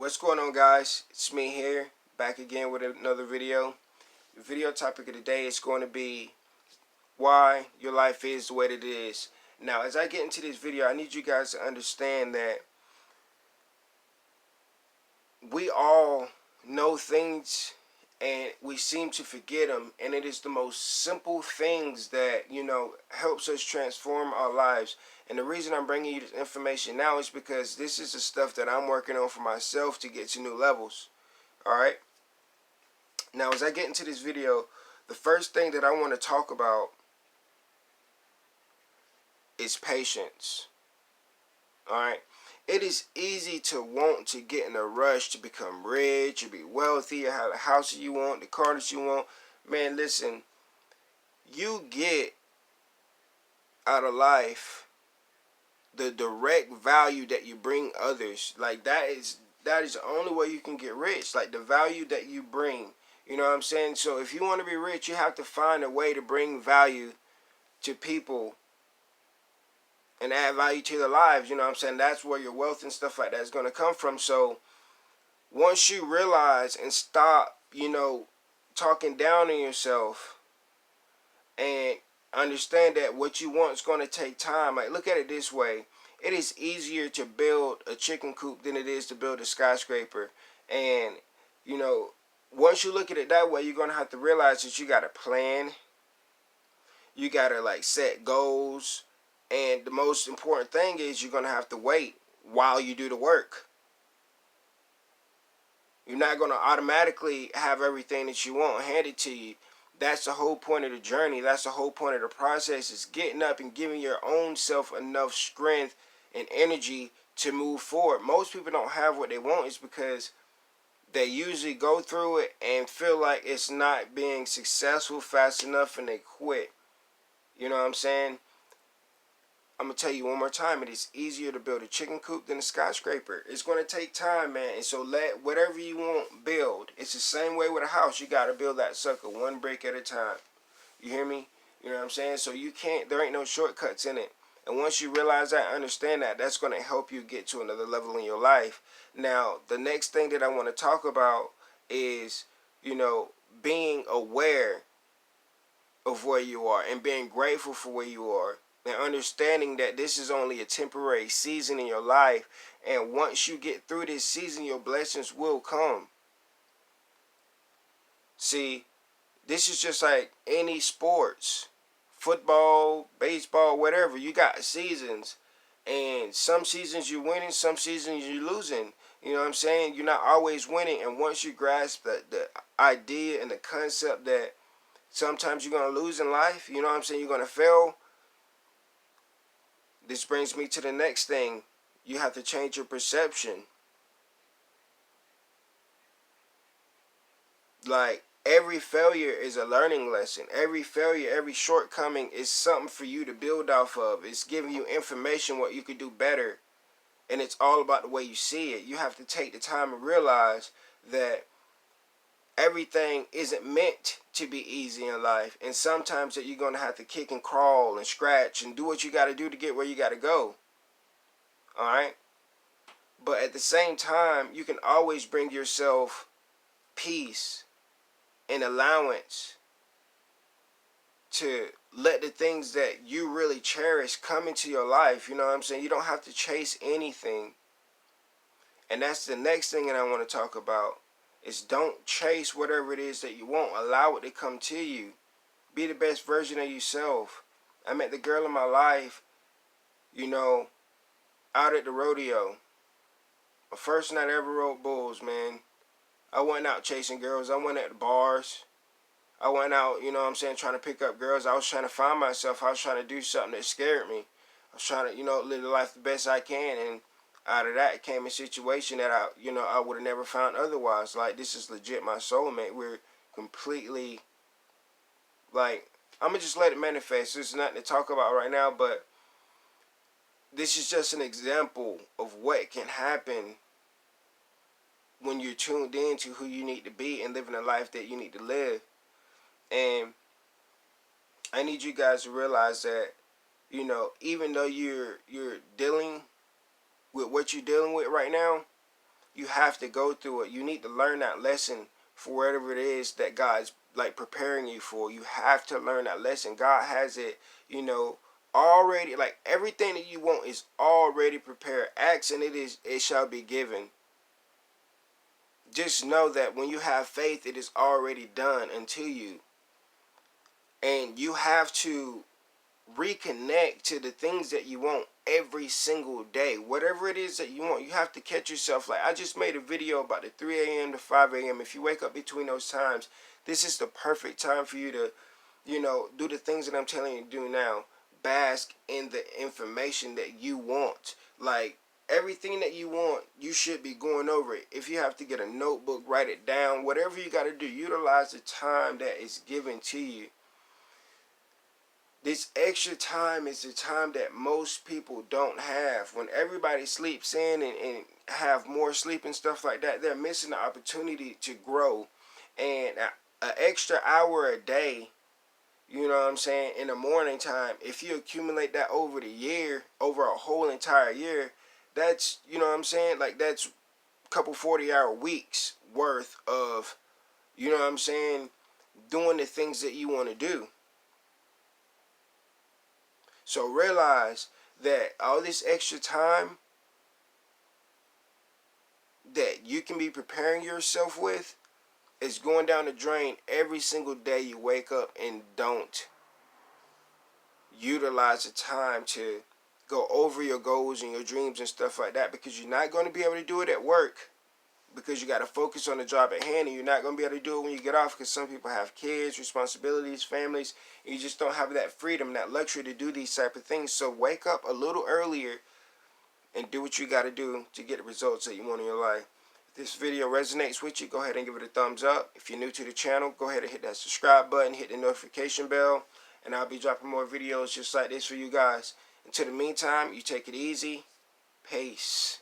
What's going on, guys? It's me here, back again with another video. The video topic of the day is going to be why your life is the way that it is. Now, as I get into this video, I need you guys to understand that we all know things and we seem to forget them, and it is the most simple things that helps us transform our lives. And the reason I'm bringing you this information now is because this is the stuff that I'm working on for myself to get to new levels. All right, now as I get into this video, the first thing that I want to talk about is patience. All right, it is easy to want to get in a rush to become rich, or be wealthy, or have the house that you want, the car that you want. Man, listen, you get out of life the direct value that you bring others. Like that is the only way you can get rich. Like the value that you bring. You know what I'm saying? So if you want to be rich, you have to find a way to bring value to people and add value to their lives. You know what I'm saying? That's where your wealth and stuff like that is going to come from. So once you realize and stop, talking down on yourself and understand that what you want is going to take time. Like, look at it this way. It is easier to build a chicken coop than it is to build a skyscraper. And, once you look at it that way, you're going to have to realize that you got to plan. You got to, set goals. And the most important thing is you're going to have to wait while you do the work. You're not going to automatically have everything that you want handed to you. That's the whole point of the journey. That's the whole point of the process, is getting up and giving your own self enough strength and energy to move forward. Most people don't have what they want is because they usually go through it and feel like it's not being successful fast enough and they quit. You know what I'm saying? I'm going to tell you one more time. It is easier to build a chicken coop than a skyscraper. It's going to take time, man. And so let whatever you want build. It's the same way with a house. You got to build that sucker one brick at a time. You hear me? You know what I'm saying? So there ain't no shortcuts in it. And once you realize that, understand that, that's going to help you get to another level in your life. Now, the next thing that I want to talk about is, being aware of where you are and being grateful for where you are. And understanding that this is only a temporary season in your life. And once you get through this season, your blessings will come. See, this is just like any sports. Football, baseball, whatever. You got seasons. And some seasons you're winning, some seasons you're losing. You know what I'm saying? You're not always winning. And once you grasp the idea and the concept that sometimes you're going to lose in life, you know what I'm saying? You're going to fail. This brings me to the next thing. You have to change your perception. Like, every failure is a learning lesson. Every failure, every shortcoming is something for you to build off of. It's giving you information what you could do better. And it's all about the way you see it. You have to take the time and realize that everything isn't meant to be easy in life. And sometimes that you're going to have to kick and crawl and scratch and do what you got to do to get where you got to go. Alright? But at the same time, you can always bring yourself peace and allowance to let the things that you really cherish come into your life. You know what I'm saying? You don't have to chase anything. And that's the next thing that I want to talk about. Is don't chase whatever it is that you want. Allow it to come to you. Be the best version of yourself. I met the girl in my life, out at the rodeo. My first night I ever rode bulls, man. I went out chasing girls. I went at the bars. I went out, trying to pick up girls. I was trying to find myself. I was trying to do something that scared me. I was trying to, live the life the best I can. And out of that came a situation that I would have never found otherwise. Like, this is legit my soulmate. We're completely, I'm going to just let it manifest. There's nothing to talk about right now, but this is just an example of what can happen when you're tuned in to who you need to be and living the life that you need to live. And I need you guys to realize that, even though you're dealing with what you're dealing with right now, You have to go through it. You need to learn that lesson for whatever it is that God's like preparing you for. You have to learn that lesson. God has it, you know, already. Like everything that you want is already prepared. Ask and it shall be given. Just know that when you have faith, it is already done unto you. And you have to reconnect to the things that you want every single day. Whatever it is that you want, you have to catch yourself. Like I just made a video about the 3 a.m. to 5 a.m. If you wake up between those times, this is the perfect time for you to, you know, do the things that I'm telling you to do now. Bask in the information that you want. Like everything that you want, you should be going over it. If you have to get a notebook, write it down. Whatever you got to do, utilize the time that is given to you. This extra time is the time that most people don't have. When everybody sleeps in and have more sleep and stuff like that, they're missing the opportunity to grow. And an extra hour a day, you know what I'm saying, in the morning time, if you accumulate that over the year, over a whole entire year, that's, you know what I'm saying, like that's a couple 40-hour weeks worth of, you know what I'm saying, doing the things that you want to do. So realize that all this extra time that you can be preparing yourself with is going down the drain every single day you wake up and don't utilize the time to go over your goals and your dreams and stuff like that, because you're not going to be able to do it at work because you got to focus on the job at hand, and you're not going to be able to do it when you get off because some people have kids, responsibilities, families, and you just don't have that freedom, that luxury to do these type of things. So wake up a little earlier and do what you got to do to get the results that you want in your life. If this video resonates with you, go ahead and give it a thumbs up. If you're new to the channel, go ahead and hit that subscribe button, hit the notification bell, and I'll be dropping more videos just like this for you guys. Until the meantime, you take it easy. Peace.